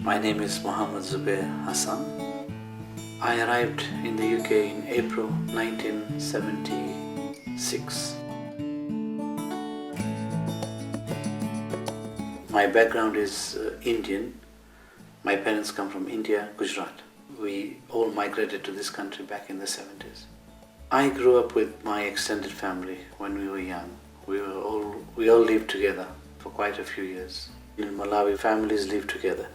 My name is Mohammed Zubeir Hassam. I arrived in the UK in April 1976. My background is Indian. My parents come from India, Gujarat. We all migrated to this country back in the 70s. I grew up with my extended family when we were young. We all lived together for quite a few years. In Malawi, families live together.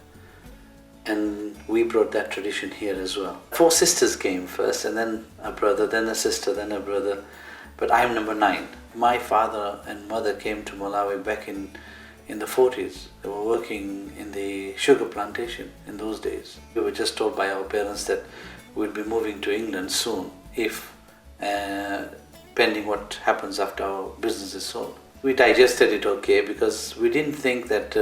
And we brought that tradition here as well. 4 sisters came first, and then a brother, then a sister, then a brother. But I'm number 9. My father and mother came to Malawi back in the 40s. They were working in the sugar plantation in those days. We were just told by our parents that we'd be moving to England soon, pending what happens after our business is sold. We digested it okay because we didn't think that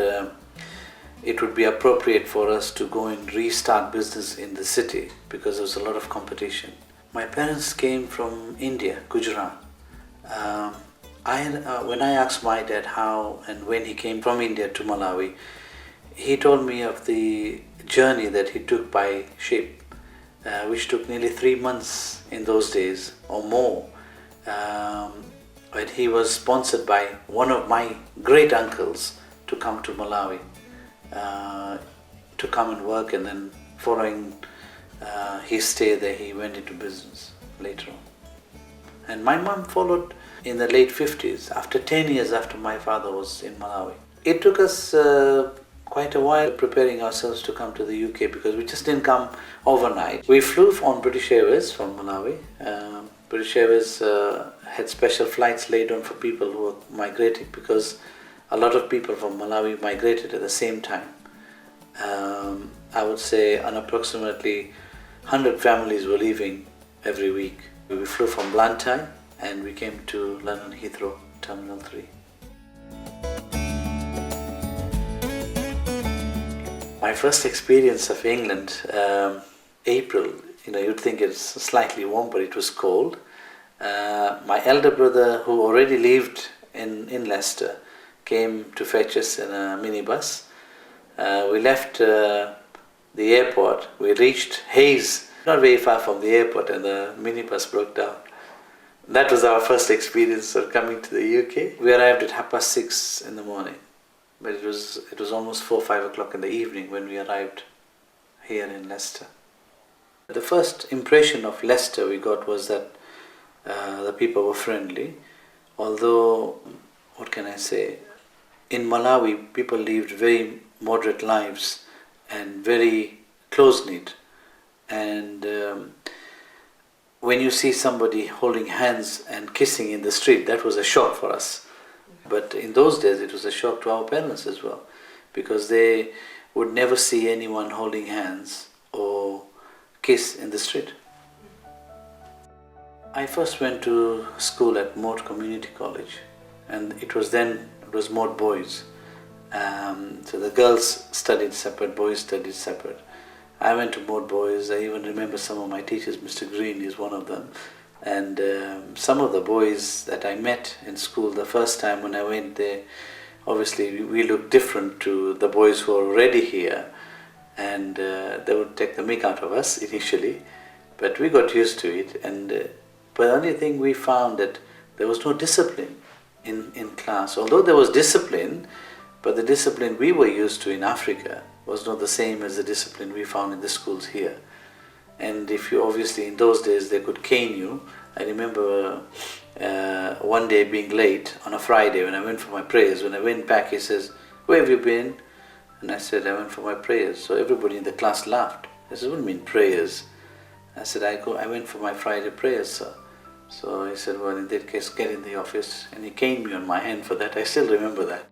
it would be appropriate for us to go and restart business in the city because there was a lot of competition. My parents came from India, Gujarat. When I asked my dad how and when he came from India to Malawi, he told me of the journey that he took by ship, which took nearly 3 months in those days or more. But he was sponsored by one of my great uncles to come to Malawi, to come and work, and then following his stay there, he went into business later on. And my mom followed in the late 50s, after 10 years after my father was in Malawi. It took us quite a while preparing ourselves to come to the UK because we just didn't come overnight. We flew on British Airways from Malawi. British Airways had special flights laid on for people who were migrating because a lot of people from Malawi migrated at the same time. I would say approximately 100 families were leaving every week. We flew from Blantyre and we came to London Heathrow, Terminal 3. My first experience of England, April, you'd think it's slightly warm, but it was cold. My elder brother, who already lived in Leicester, came to fetch us in a minibus. We left the airport. We reached Hayes, not very far from the airport, and the minibus broke down. That was our first experience of coming to the UK. We arrived at 6:30 in the morning, but it was almost 4 or 5 o'clock in the evening when we arrived here in Leicester. The first impression of Leicester we got was that the people were friendly, although, what can I say, in Malawi people lived very moderate lives and very close-knit, and when you see somebody holding hands and kissing in the street, that was a shock for us. But in those days it was a shock to our parents as well, because they would never see anyone holding hands or kiss in the street. I first went to school at Moat Community College, and it was Moat Boys. So the girls studied separate, boys studied separate. I went to Moat Boys. I even remember some of my teachers. Mr. Green is one of them. And some of the boys that I met in school the first time when I went there, obviously we looked different to the boys who were already here, and they would take the mick out of us initially, but we got used to it. But the only thing we found that there was no discipline in class. Although there was discipline, but the discipline we were used to in Africa was not the same as the discipline we found in the schools here. And if you obviously, in those days, they could cane you. I remember one day being late on a Friday when I went for my prayers. When I went back, he says, "Where have you been?" And I said, "I went for my prayers." So everybody in the class laughed. I said, "What do you mean prayers?" I said, I went for my Friday prayers, sir." So he said, "Well, in that case, get in the office." And he caned me on my hand for that. I still remember that.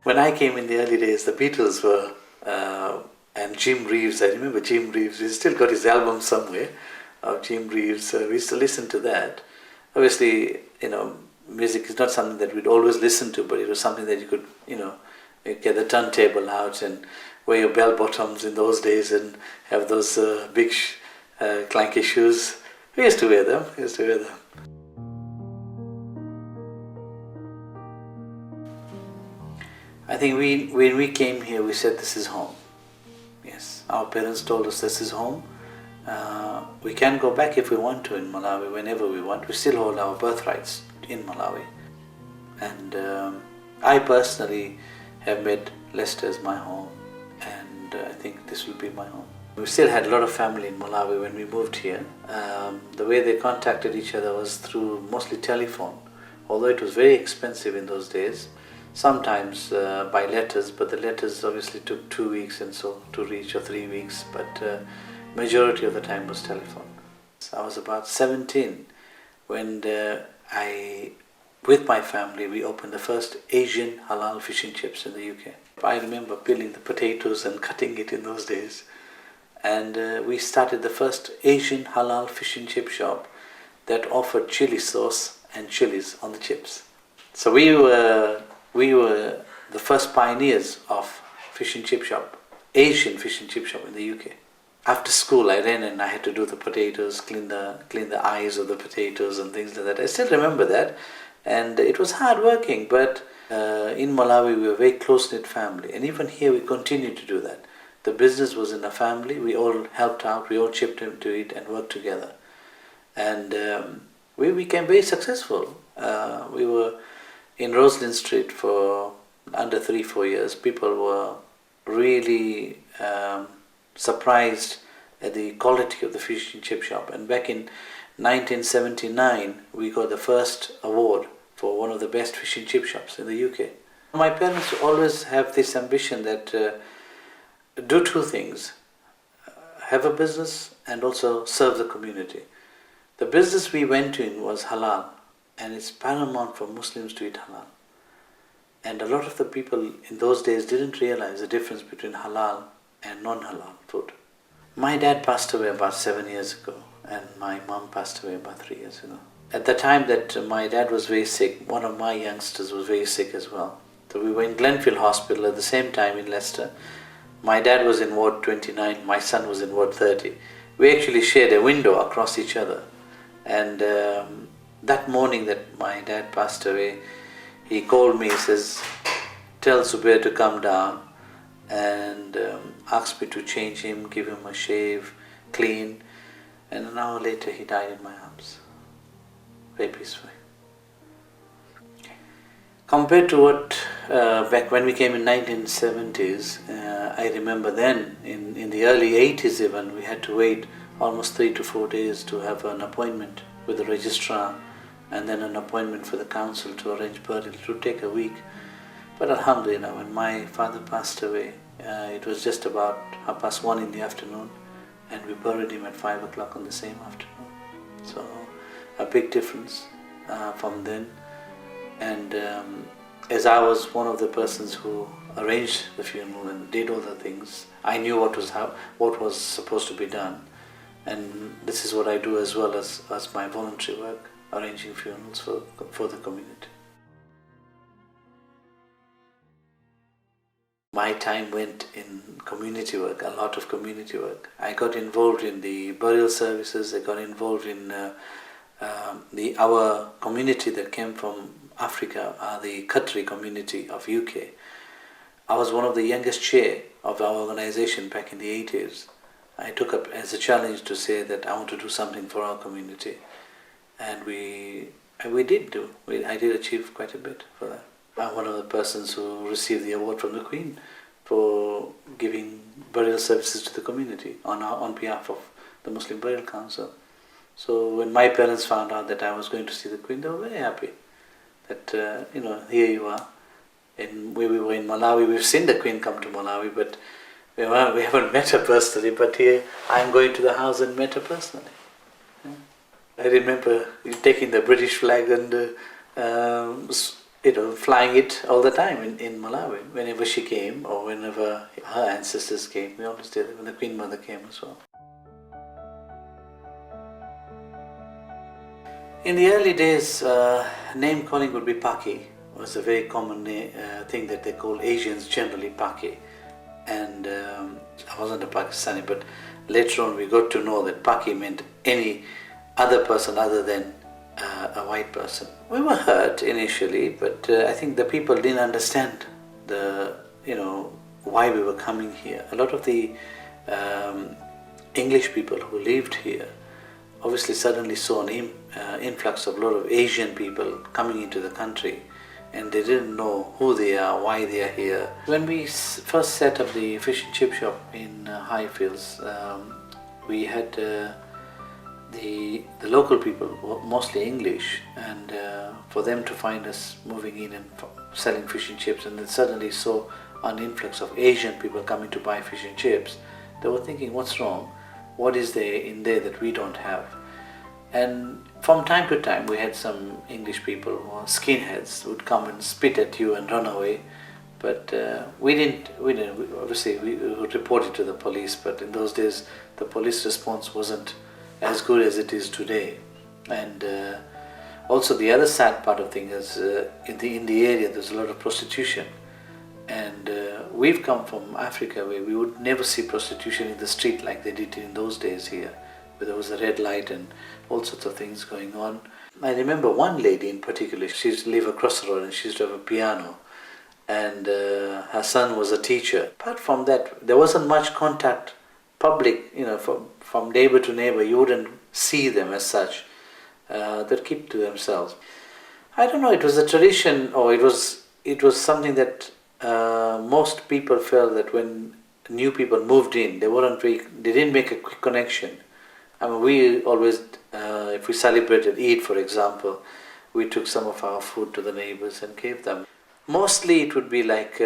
When I came in the early days, the Beatles were, and Jim Reeves, I remember Jim Reeves, he's still got his album somewhere of Jim Reeves. We used to listen to that. Obviously, music is not something that we'd always listen to, but it was something that you could, get the turntable out and wear your bell bottoms in those days and have those big clanky shoes. We used to wear them. I think when we came here, we said this is home. Yeah. Yes, our parents told us this is home. We can go back if we want to in Malawi whenever we want. We still hold our birthrights in Malawi. And I personally have made Leicester as my home, and I think this will be my home. We still had a lot of family in Malawi when we moved here. The way they contacted each other was through mostly telephone, although it was very expensive in those days. Sometimes by letters, but the letters obviously took 2 weeks and so to reach, or 3 weeks, but majority of the time was telephone. So I was about 17 when with my family, we opened the first Asian halal fish and chips in the UK. I remember peeling the potatoes and cutting it in those days. And we started the first Asian halal fish and chip shop that offered chili sauce and chilies on the chips. So we were the first pioneers of fish and chip shop, Asian fish and chip shop in the UK. After school, I ran and I had to do the potatoes, clean the eyes of the potatoes and things like that. I still remember that. And it was hard working, but in Malawi we were a very close-knit family, and even here we continue to do that. The business was in a family, we all helped out, we all chipped into it and worked together. And we became very successful. We were in Roslyn Street for under 3-4 years. People were really surprised at the quality of the fish and chip shop. And back in 1979, we got the first award for one of the best fish and chip shops in the UK. My parents always have this ambition that do two things, have a business and also serve the community. The business we went in was halal, and it's paramount for Muslims to eat halal. And a lot of the people in those days didn't realize the difference between halal and non-halal food. My dad passed away about 7 years ago, and my mom passed away about 3 years ago. At the time that my dad was very sick, one of my youngsters was very sick as well. So we were in Glenfield Hospital at the same time in Leicester. My dad was in Ward 29, my son was in Ward 30. We actually shared a window across each other. And that morning that my dad passed away, he called me, he says, tell Zubeir to come down, and asked me to change him, give him a shave, clean. And an hour later he died in my arms, very peacefully. Compared to what, back when we came in 1970s, I remember then, in the early 80s even, we had to wait almost 3 to 4 days to have an appointment with the registrar, and then an appointment for the council to arrange burial. It would take a week. But alhamdulillah, when my father passed away, it was just about 1:30 in the afternoon, and we buried him at 5 o'clock on the same afternoon. So a big difference from then. And as I was one of the persons who arranged the funeral and did all the things, I knew what was supposed to be done. And this is what I do as well as my voluntary work, arranging funerals for the community. My time went in community work, a lot of community work. I got involved in the burial services, I got involved in our community that came from Africa, the Qatari community of UK. I was one of the youngest chair of our organization back in the 80s. I took up as a challenge to say that I want to do something for our community. And we did do. I did achieve quite a bit for that. I'm one of the persons who received the award from the Queen for giving burial services to the community on behalf of the Muslim Burial Council. So when my parents found out that I was going to see the Queen, they were very happy that, here you are. And we were in Malawi, we've seen the Queen come to Malawi, but we haven't met her personally, but here I'm going to the house and met her personally. Yeah. I remember taking the British flag and flying it all the time in Malawi. Whenever she came, or whenever her ancestors came, we always did it when the Queen Mother came as well. In the early days, name calling would be Paki. It was a very common thing that they call Asians generally Paki. And I wasn't a Pakistani, but later on we got to know that Paki meant any other person other than a white person. We were hurt initially, but I think the people didn't understand why we were coming here. A lot of the um, English people who lived here obviously suddenly saw an influx of a lot of Asian people coming into the country, and they didn't know who they are, why they are here. When we first set up the fish and chip shop in Highfields, we had the local people, mostly English, and for them to find us moving in and selling fish and chips, and then suddenly saw an influx of Asian people coming to buy fish and chips, they were thinking, what's wrong? What is there in there that we don't have? And from time to time we had some English people who are skinheads who would come and spit at you and run away, but we obviously we would report it to the police, but in those days the police response wasn't as good as it is today. And also the other sad part of things is in the area there's a lot of prostitution, and we've come from Africa where we would never see prostitution in the street like they did in those days here, where there was a red light and all sorts of things going on. I remember one lady in particular, she used to live across the road and she used to have a piano, and her son was a teacher. Apart from that, there wasn't much contact, public, from neighbor to neighbor. You wouldn't see them as such. They'd keep to themselves. I don't know, it was a tradition, or it was something that most people felt that when new people moved in, they didn't make a quick connection. I mean, we always, if we celebrated Eid, for example, we took some of our food to the neighbors and gave them. Mostly it would be like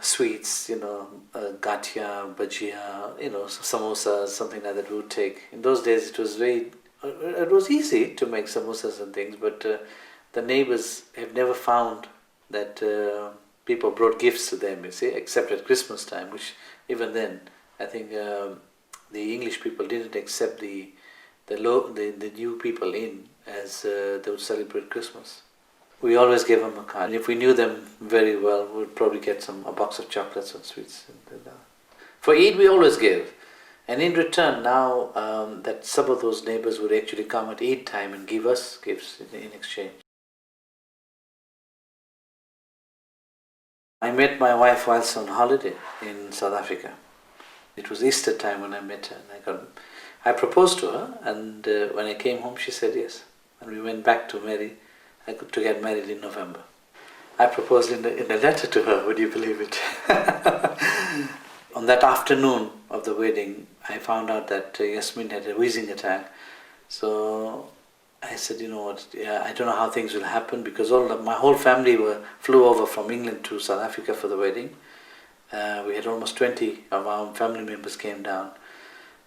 sweets, gatia, bhajia, samosas, something like that we would take. In those days it was easy to make samosas and things, but the neighbors have never found that people brought gifts to them, you see, except at Christmas time, which even then, I think the English people didn't accept the new people in as they would celebrate Christmas. We always gave them a card. And if we knew them very well, we would probably get a box of chocolates and sweets. For Eid, we always gave. And in return, now that some of those neighbors would actually come at Eid time and give us gifts in exchange. I met my wife whilst on holiday in South Africa. It was Easter time when I met her, and I proposed to her, and when I came home she said yes, and we went back to get married in November. I proposed in a letter to her, would you believe it? On that afternoon of the wedding, I found out that Yasmin had a wheezing attack. So I said, you know what, I don't know how things will happen, because my whole family flew over from England to South Africa for the wedding. We had almost 20 of our family members came down.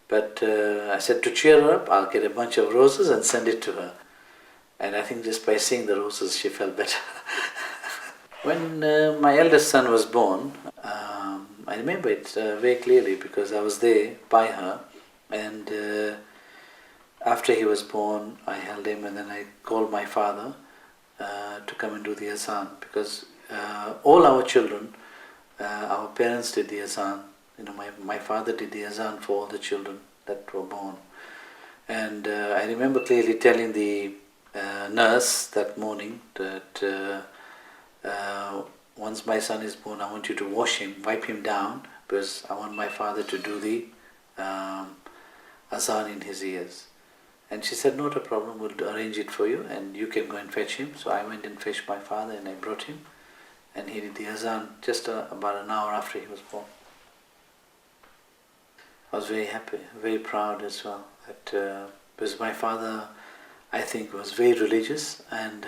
But I said, to cheer her up, I'll get a bunch of roses and send it to her. And I think just by seeing the roses, she felt better. When my eldest son was born, I remember it very clearly because I was there by her, and after he was born, I held him, and then I called my father to come and do the azan, because all our children, our parents did the azan. My father did the azan for all the children that were born. And I remember clearly telling the nurse that morning that once my son is born, I want you to wash him, wipe him down, because I want my father to do the azan in his ears. And she said, not a problem, we'll arrange it for you and you can go and fetch him. So I went and fetched my father and I brought him, and he did the azan just about an hour after he was born. I was very happy, very proud as well, that because my father, I think, was very religious, and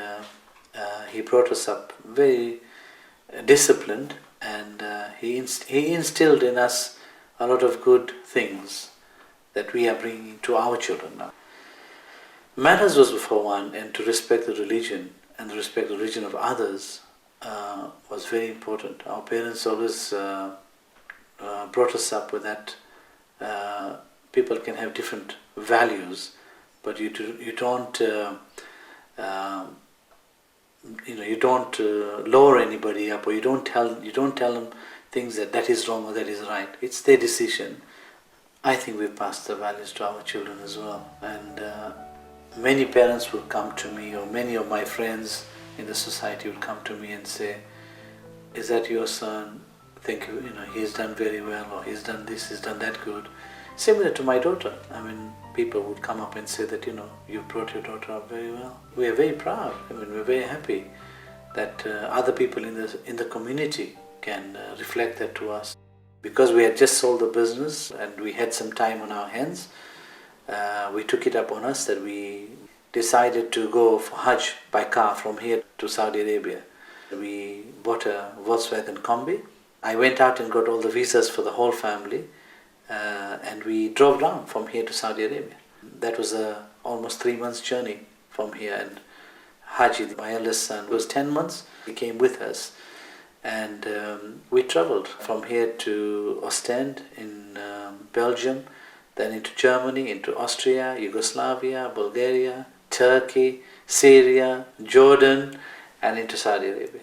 he brought us up very disciplined, and he instilled in us a lot of good things that we are bringing to our children now. Manners was for one, and to respect the religion and to respect the religion of others was very important. Our parents always brought us up with that. People can have different values, but you don't lower anybody up, or you don't tell them things that is wrong or that is right. It's their decision. I think we've passed the values to our children as well, and many parents would come to me, or many of my friends in the society would come to me and say, is that your son? Think he's done very well, or he's done this, he's done that good. Similar to my daughter. I mean, people would come up and say that, you brought your daughter up very well. We are very proud. I mean, we're very happy that other people in the community can reflect that to us. Because we had just sold the business and we had some time on our hands, we took it up on us that we decided to go for Hajj by car from here to Saudi Arabia. We bought a Volkswagen Combi. I went out and got all the visas for the whole family, and we drove down from here to Saudi Arabia. That was a almost 3 months journey from here, and Haji, my eldest son, was 10 months. He came with us, and we traveled from here to Ostend in Belgium, then into Germany, into Austria, Yugoslavia, Bulgaria, Turkey, Syria, Jordan, and into Saudi Arabia.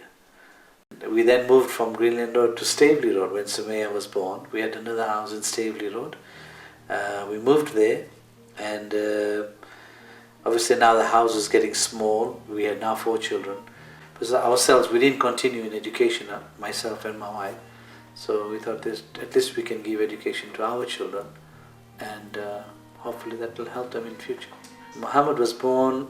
We then moved from Greenland Road to Staveley Road when Zubeir was born. We had another house in Staveley Road. We moved there, and obviously now the house is getting small. We had now 4 children. Because ourselves, we didn't continue in education, myself and my wife. So we thought at least we can give education to our children, and hopefully that will help them in future. Muhammad was born,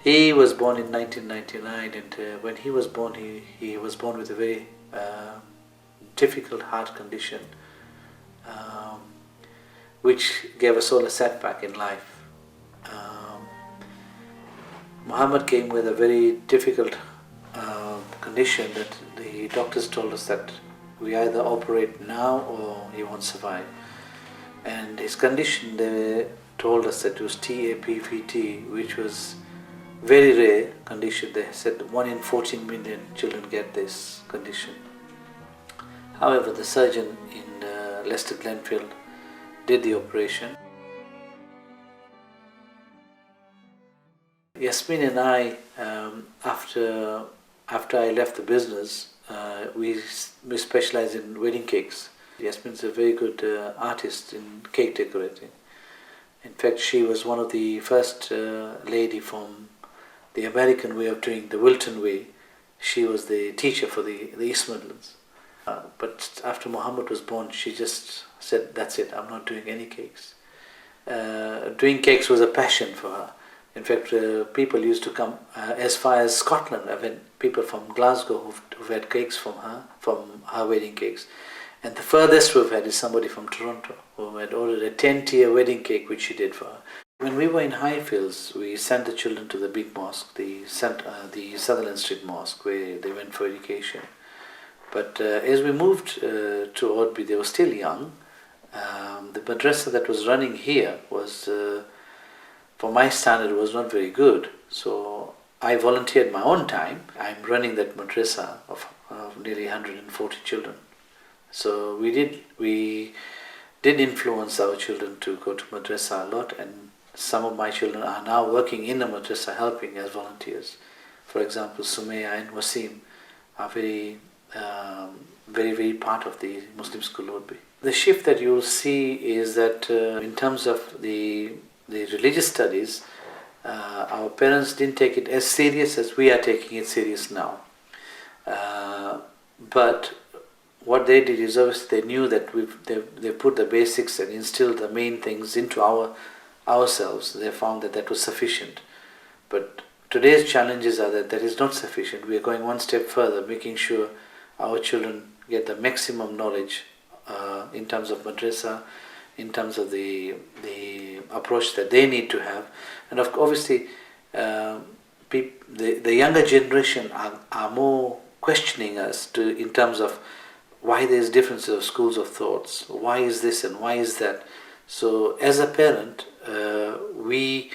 he was born in 1999, and when he was born, he was born with a very difficult heart condition, which gave us all a setback in life. Muhammad came with a very difficult condition that the doctors told us that we either operate now or he won't survive. And his condition, they told us that it was TAPVT, which was very rare condition. They said 1 in 14 million children get this condition. However, the surgeon in Leicester Glenfield did the operation. Yasmin and I, after I left the business, we specialize in wedding cakes. Yasmin's a very good artist in cake decorating. In fact, she was one of the first lady from the American way of doing the Wilton way. She was the teacher for the East Midlands. But after Muhammad was born, she just said, that's it, I'm not doing any cakes. Doing cakes was a passion for her. In fact, people used to come as far as Scotland. I've had people from Glasgow who've had cakes from her wedding cakes. And the furthest we've had is somebody from Toronto who had ordered a 10-tier wedding cake which she did for her. When we were in Highfields, we sent the children to the big mosque, the Sutherland Street Mosque, where they went for education. But as we moved to Oadby, they were still young. The madrasa that was running here was, for my standard, was not very good. So I volunteered my own time. I'm running that madrasa of nearly 140 children. So we did influence our children to go to madrasa a lot, and some of my children are now working in the madrasa helping as volunteers. For example, Sumaya and Wasim are very part of the Muslim school Oadby. The shift that you will see is that in terms of the religious studies, our parents didn't take it as serious as we are taking it serious now. But what they did is obviously they knew that they put the basics and instilled the main things into ourselves. They found that was sufficient. But today's challenges are that is not sufficient. We are going one step further, making sure our children get the maximum knowledge in terms of madrasa, in terms of the approach that they need to have. And obviously the younger generation are more questioning us in terms of why there's differences of schools of thoughts, why is this and why is that. So as a parent, we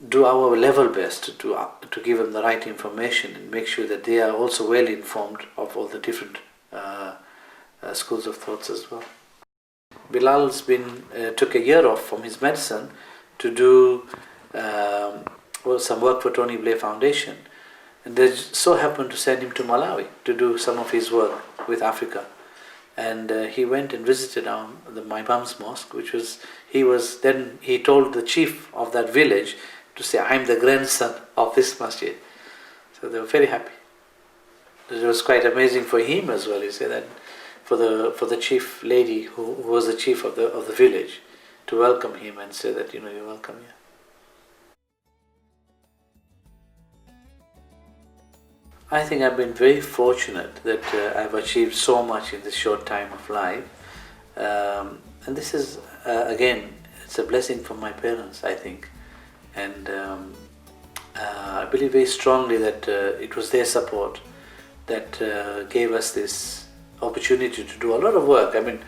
do our level best to give them the right information and make sure that they are also well informed of all the different schools of thoughts as well. Bilal's took a year off from his medicine to do some work for Tony Blair Foundation. And they so happened to send him to Malawi to do some of his work with Africa. And he went and visited my mum's mosque, he told the chief of that village to say, I'm the grandson of this masjid. So they were very happy. It was quite amazing for him as well. He said that for the chief lady who was the chief of the village to welcome him and say that, you're welcome here. I think I've been very fortunate that I've achieved so much in this short time of life. And this is, again, it's a blessing from my parents, I think. And I believe very strongly that it was their support that gave us this opportunity to do a lot of work. I mean,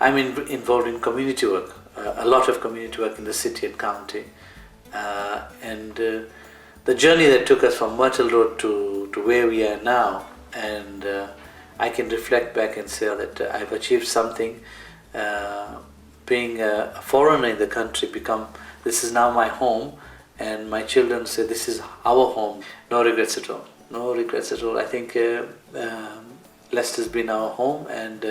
I'm involved in community work, a lot of community work in the city and county. And the journey that took us from Myrtle Road to where we are now, and I can reflect back and say that I've achieved something. Being a foreigner in the country, this is now my home, and my children say this is our home. No regrets at all. No regrets at all. I think Leicester's been our home, and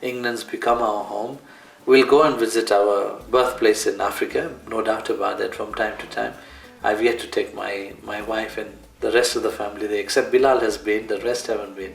England's become our home. We'll go and visit our birthplace in Africa, no doubt about that, from time to time. I've yet to take my wife and the rest of the family there, except Bilal has been, the rest haven't been.